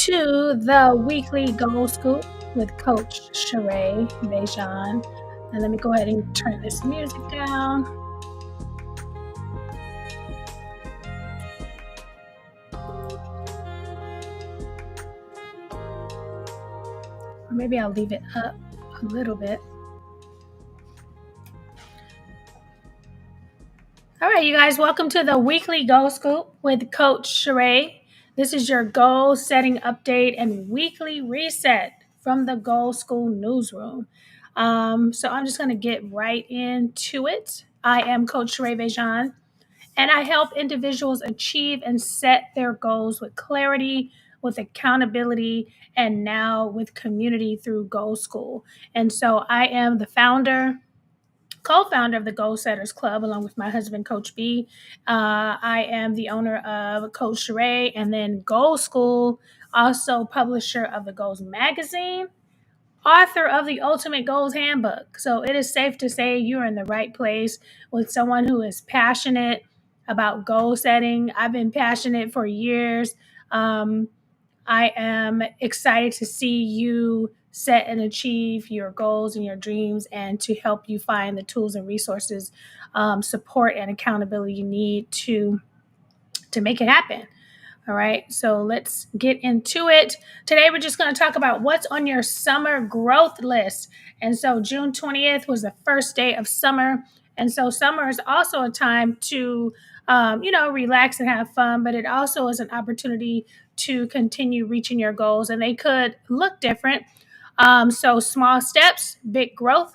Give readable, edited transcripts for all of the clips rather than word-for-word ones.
to the weekly Goal Skool with Coach Sherea Bejan. And let me go ahead and turn this music down. Or maybe I'll leave it up a little bit. All right, you guys, welcome to the weekly Goal Skool with Coach Sherea. This is your goal setting update and weekly reset from the Goal Skool newsroom. So I'm just going to get right into it. I am Coach Sherea Bejan, and I help individuals achieve and set their goals with clarity, with accountability, and now with community through Goal Skool. And so I am the co-founder of the Goal Setters Club, along with my husband, Coach B. I am the owner of Coach Sherea, and then Goal Skool, also publisher of the Goals magazine, author of the Ultimate Goals Handbook. So it is safe to say you're in the right place with someone who is passionate about goal setting. I've been passionate for years. I am excited to see you set and achieve your goals and your dreams, and to help you find the tools and resources, support and accountability you need to make it happen. All right, so let's get into it. Today, we're just going to talk about what's on your summer growth list. And so June 20th was the first day of summer. And so summer is also a time to, relax and have fun, but it also is an opportunity to continue reaching your goals, and they could look different. So small steps, big growth.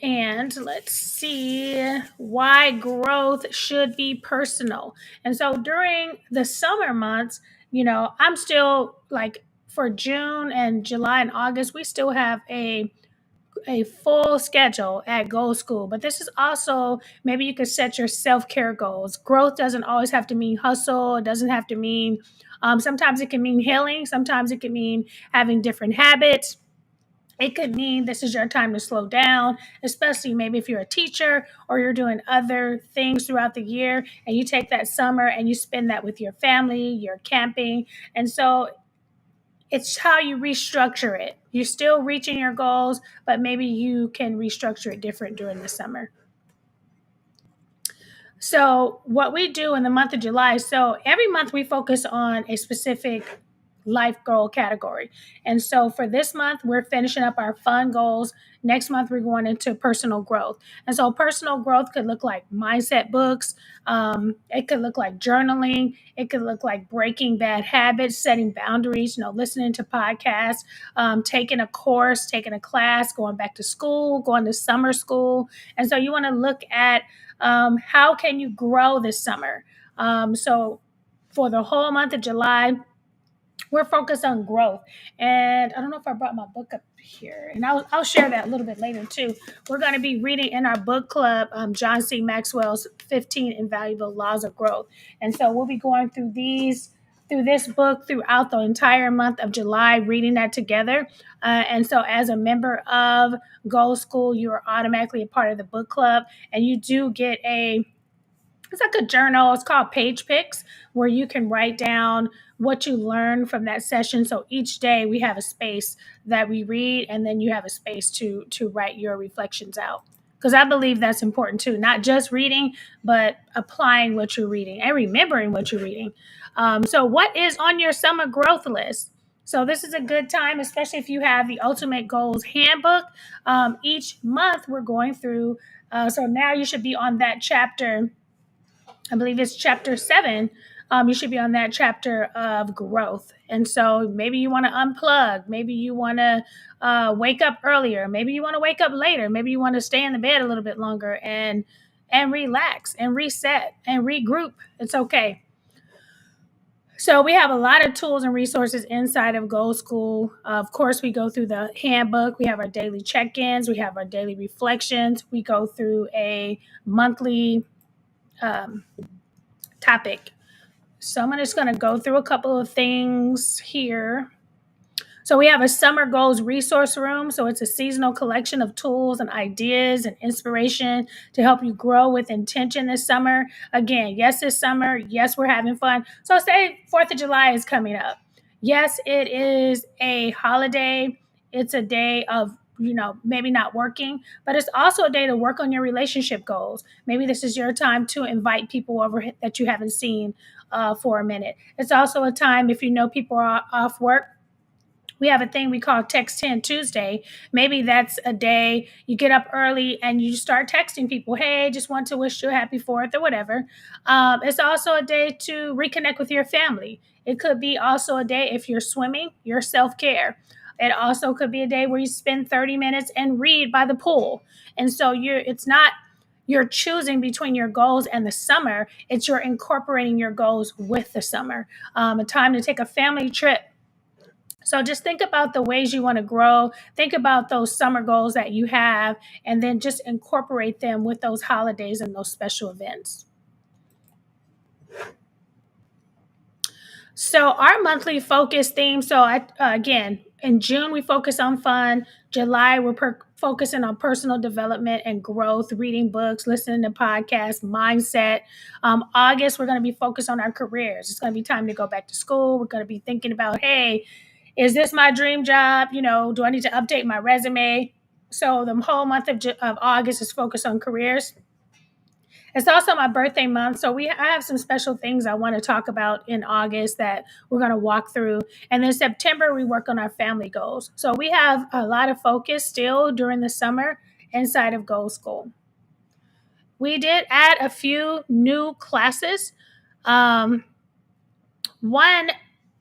And let's see why growth should be personal. And so during the summer months, I'm still like for June and July and August, we still have a full schedule at Goal Skool. But this is also maybe you could set your self-care goals. Growth doesn't always have to mean hustle. It doesn't have to mean sometimes it can mean healing. Sometimes it can mean having different habits. It could mean this is your time to slow down, especially maybe if you're a teacher or you're doing other things throughout the year, and you take that summer and you spend that with your family, you're camping. And so it's how you restructure it. You're still reaching your goals, but maybe you can restructure it different during the summer. So what we do in the month of July, so every month we focus on a specific life goal category. And so for this month, we're finishing up our fun goals. Next month, we're going into personal growth. And so personal growth could look like mindset books. It could look like journaling. It could look like breaking bad habits, setting boundaries, listening to podcasts, taking a course, taking a class, going back to school, going to summer school. And so you want to look at how can you grow this summer? So for the whole month of July, we're focused on growth. And I don't know if I brought my book up here, and I'll share that a little bit later too. We're going to be reading in our book club John C. Maxwell's 15 Invaluable Laws of Growth. And so we'll be going through this book throughout the entire month of July, reading that together. And so as a member of Goal Skool, you are automatically a part of the book club, and you do get it's like a journal. It's called Page Picks, where you can write down what you learn from that session. So each day we have a space that we read, and then you have a space to write your reflections out. Because I believe that's important too, not just reading, but applying what you're reading and remembering what you're reading. So what is on your summer growth list? So this is a good time, especially if you have the Ultimate Goals Handbook. Each month we're going through. So now you should be on that chapter. I believe it's chapter 7. You should be on that chapter of growth. And so maybe you want to unplug. Maybe you want to wake up earlier. Maybe you want to wake up later. Maybe you want to stay in the bed a little bit longer and relax and reset and regroup. It's okay. So we have a lot of tools and resources inside of Goal Skool. Of course, we go through the handbook. We have our daily check-ins. We have our daily reflections. We go through a monthly topic. So I'm just going to go through a couple of things here. So we have a summer goals resource room. So it's a seasonal collection of tools and ideas and inspiration to help you grow with intention this summer. Again, yes, this summer. Yes, we're having fun. So say 4th of July is coming up. Yes, it is a holiday. It's a day of, maybe not working, but it's also a day to work on your relationship goals. Maybe this is your time to invite people over that you haven't seen for a minute. It's also a time, if you know people are off work, we have a thing we call Text 10 Tuesday. Maybe that's a day you get up early and you start texting people, hey, just want to wish you a happy 4th or whatever. It's also a day to reconnect with your family. It could be also a day, if you're swimming, your self care. It also could be a day where you spend 30 minutes and read by the pool. And so it's not you're choosing between your goals and the summer, it's you're incorporating your goals with the summer. A time to take a family trip. So just think about the ways you want to grow. Think about those summer goals that you have, and then just incorporate them with those holidays and those special events. So our monthly focus theme. So again, in June we focus on fun. July we're focusing on personal development and growth, reading books, listening to podcasts, mindset. August we're going to be focused on our careers. It's going to be time to go back to school. We're going to be thinking about, hey, is this my dream job? Do I need to update my resume? So the whole month of August is focused on careers. It's also my birthday month, so I have some special things I want to talk about in August that we're going to walk through. And then September, we work on our family goals. So we have a lot of focus still during the summer inside of Goal Skool. We did add a few new classes. One,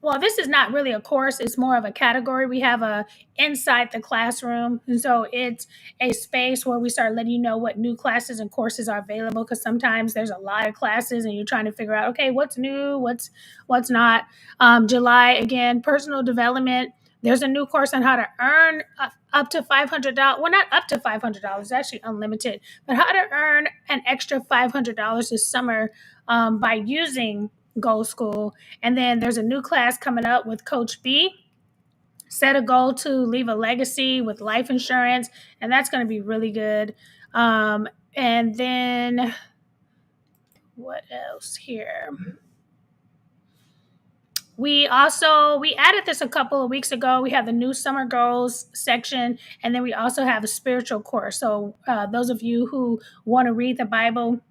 well, this is not really a course, it's more of a category. We have a inside the classroom, and so it's a space where we start letting you know what new classes and courses are available, because sometimes there's a lot of classes and you're trying to figure out, okay, what's new, what's not. July, again, personal development. There's a new course on how to earn up to $500. Well, not up to $500, it's actually unlimited, but how to earn an extra $500 this summer by using Goal Skool. And then there's a new class coming up with Coach B. Set a goal to leave a legacy with life insurance, and that's going to be really good. And then what else here? We added this a couple of weeks ago. We have the new summer goals section, and then we also have a spiritual course. So those of you who want to read the Bible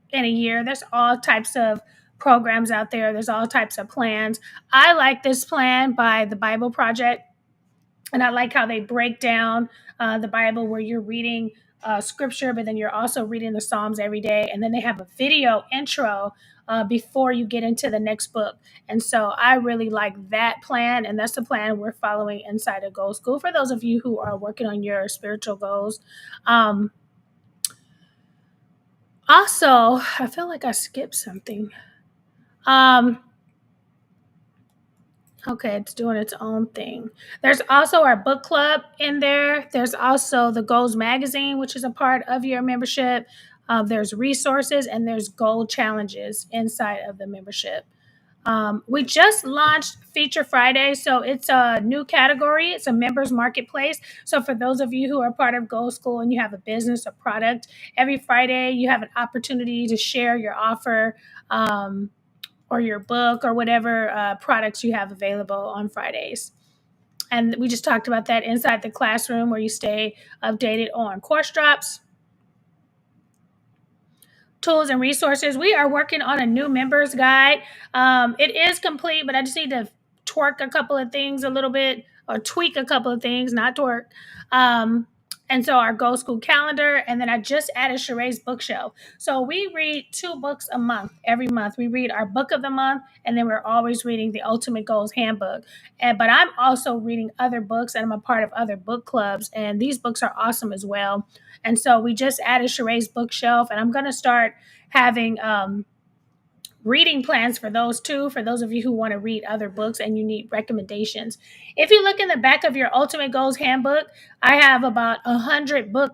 in a year, there's all types of programs out there. There's all types of plans. I like this plan by the Bible Project, and I like how they break down the Bible, where you're reading scripture, but then you're also reading the Psalms every day. And then they have a video intro before you get into the next book. And so I really like that plan. And that's the plan we're following inside of Goal Skool for those of you who are working on your spiritual goals. Also, I feel like I skipped something. Okay, it's doing its own thing. There's also our book club in there. There's also the Goals magazine, which is a part of your membership. There's resources, and there's goal challenges inside of the membership. We just launched Feature Friday, so it's a new category. It's a members marketplace. So for those of you who are part of Goal Skool and you have a business or product, every Friday you have an opportunity to share your offer or your book or whatever products you have available on Fridays. And we just talked about that inside the classroom, where you stay updated on course drops, tools and resources. We are working on a new members guide. It is complete, but I just need to twerk a couple of things a little bit, or tweak a couple of things, not twerk. And so our Goal Skool calendar, and then I just added Sherea's bookshelf. So we read 2 books a month. Every month we read our book of the month, and then we're always reading the Ultimate Goals Handbook. But I'm also reading other books, and I'm a part of other book clubs, and these books are awesome as well. And so we just added Sherea's bookshelf, and I'm going to start having reading plans for those too, for those of you who want to read other books and you need recommendations. If you look in the back of your Ultimate Goals Handbook, I have about 100 book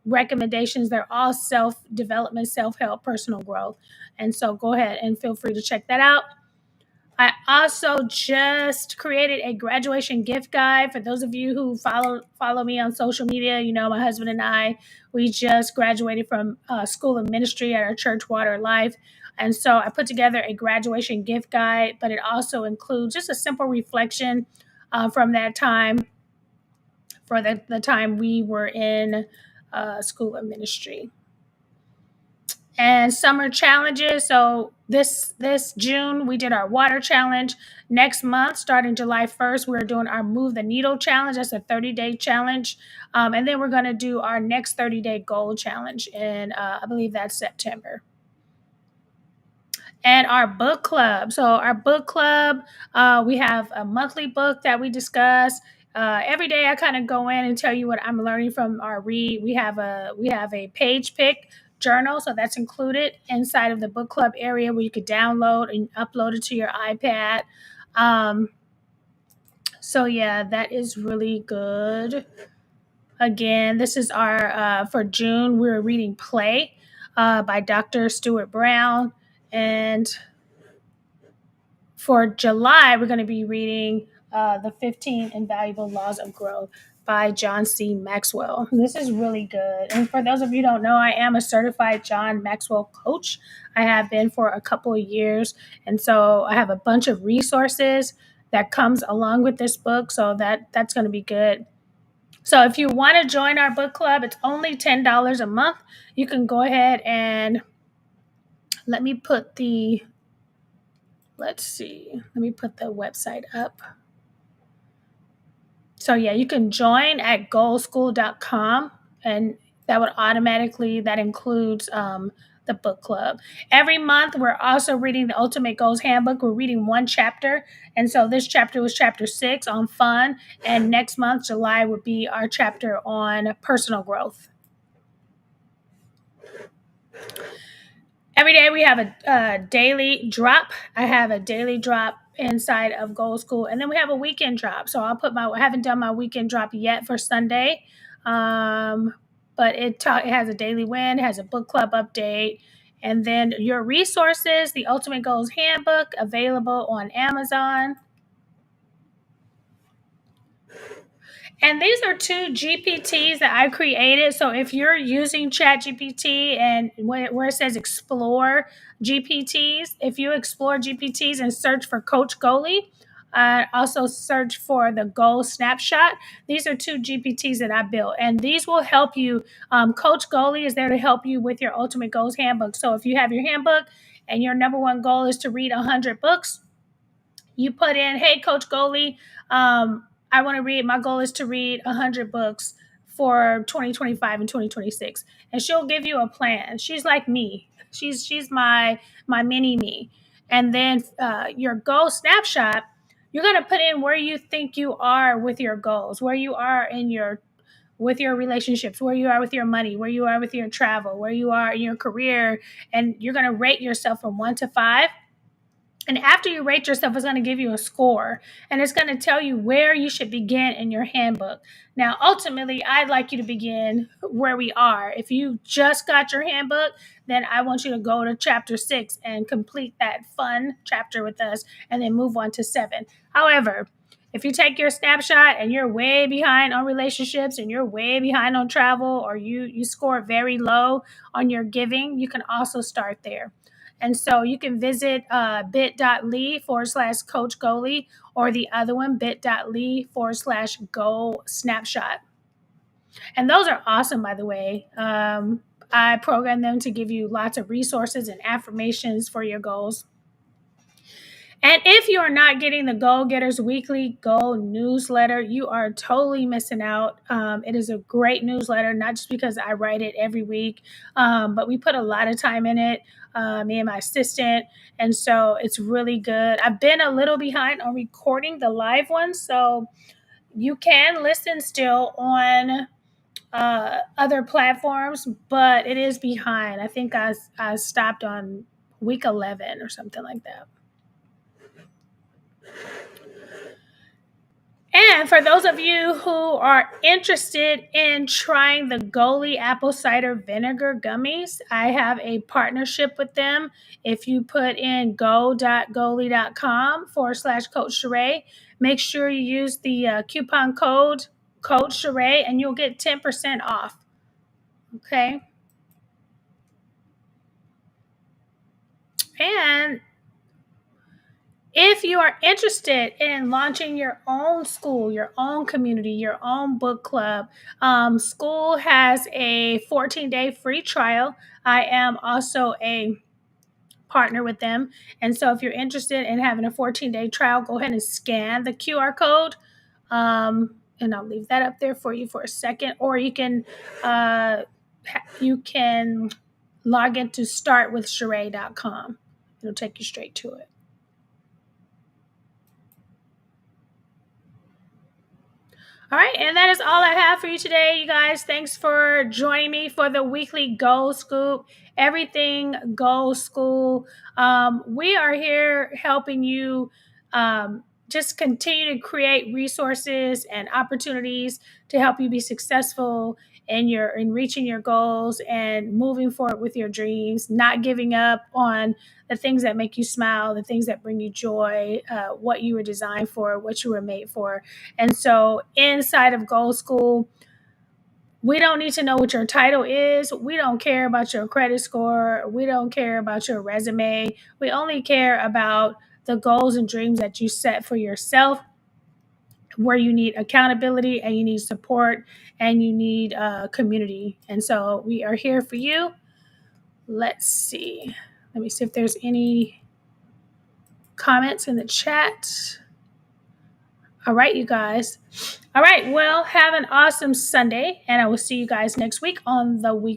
recommendations. They're all self-development, self-help, personal growth. And so go ahead and feel free to check that out. I also just created a graduation gift guide for those of you who follow me on social media. You know, my husband and I, we just graduated from School of Ministry at our church, Water Life. And so I put together a graduation gift guide, but it also includes just a simple reflection from that time for the time we were in School of Ministry. And summer challenges. So this June we did our water challenge. Next month, starting July 1st, we're doing our Move the Needle challenge. That's a 30-day challenge, and then we're going to do our next 30-day goal challenge in I believe that's September. And our book club. So our book club, we have a monthly book that we discuss. Every day, I kind of go in and tell you what I'm learning from our read. We have a page pick journal, so that's included inside of the book club area where you could download and upload it to your iPad. Um, so yeah, that is really good. Again, this is our for June. We're reading Play by Dr. Stuart Brown, and for July, we're going to be reading The 15 Invaluable Laws of Growth by John C. Maxwell. This is really good. And for those of you who don't know, I am a certified John Maxwell coach. I have been for a couple of years. And so I have a bunch of resources that comes along with this book. So that's going to be good. So if you want to join our book club, it's only $10 a month. You can go ahead and let me put the let's see. Let me put the website up. So yeah, you can join at goalskool.com, and that includes the book club. Every month, we're also reading the Ultimate Goals Handbook. We're reading one chapter, and so this chapter was chapter 6 on fun, and next month, July, would be our chapter on personal growth. Every day we have a daily drop. I have a daily drop inside of Goal Skool, and then we have a weekend drop. So I haven't done my weekend drop yet for Sunday, but it has a daily win, has a book club update, and then your resources, the Ultimate Goals Handbook, available on Amazon. And these are two GPTs that I created. So if you're using ChatGPT and where it says explore GPTs, if you explore GPTs and search for Coach Goalie, also search for the goal snapshot. These are two GPTs that I built, and these will help you. Coach Goalie is there to help you with your Ultimate Goals Handbook. So if you have your handbook and your number one goal is to read 100 books, you put in, hey, Coach Goalie, I want to read, my goal is to read 100 books for 2025 and 2026. And she'll give you a plan. She's like me. She's my mini me. And then your goal snapshot, you're going to put in where you think you are with your goals, where you are in your with your relationships, where you are with your money, where you are with your travel, where you are in your career, and you're going to rate yourself from 1 to 5. And after you rate yourself, it's going to give you a score, and it's going to tell you where you should begin in your handbook. Now, ultimately, I'd like you to begin where we are. If you just got your handbook, then I want you to go to chapter 6 and complete that fun chapter with us, and then move on to 7. However, if you take your snapshot and you're way behind on relationships and you're way behind on travel, or you score very low on your giving, you can also start there. And so you can visit bit.ly/coach goalie, or the other one, bit.ly/goal snapshot. And those are awesome, by the way. I program them to give you lots of resources and affirmations for your goals. And if you are not getting the Goal Getters Weekly Goal newsletter, you are totally missing out. It is a great newsletter, not just because I write it every week, but we put a lot of time in it, me and my assistant. And so it's really good. I've been a little behind on recording the live ones, so you can listen still on other platforms, but it is behind. I think I stopped on week 11 or something like that. And for those of you who are interested in trying the Goalie apple cider vinegar gummies, I have a partnership with them. If you put in go.goalie.com/Coach Sherea, make sure you use the coupon code Coach Sherea and you'll get 10% off. Okay. And if you are interested in launching your own school, your own community, your own book club, school has a 14-day free trial. I am also a partner with them. And so if you're interested in having a 14-day trial, go ahead and scan the QR code. And I'll leave that up there for you for a second. Or you can log into startwithsherea.com. It'll take you straight to it. All right, and that is all I have for you today, you guys. Thanks for joining me for the weekly Goal Scoop, everything Goal Skool. We are here helping you just continue to create resources and opportunities to help you be successful in reaching your goals and moving forward with your dreams, not giving up on the things that make you smile, the things that bring you joy, what you were designed for, what you were made for. And so inside of Goal Skool, we don't need to know what your title is. We don't care about your credit score. We don't care about your resume. We only care about the goals and dreams that you set for yourself, where you need accountability and you need support and you need community. And so we are here for you. Let's see. Let me see if there's any comments in the chat. All right, you guys. All right, well, have an awesome Sunday, and I will see you guys next week on the weekly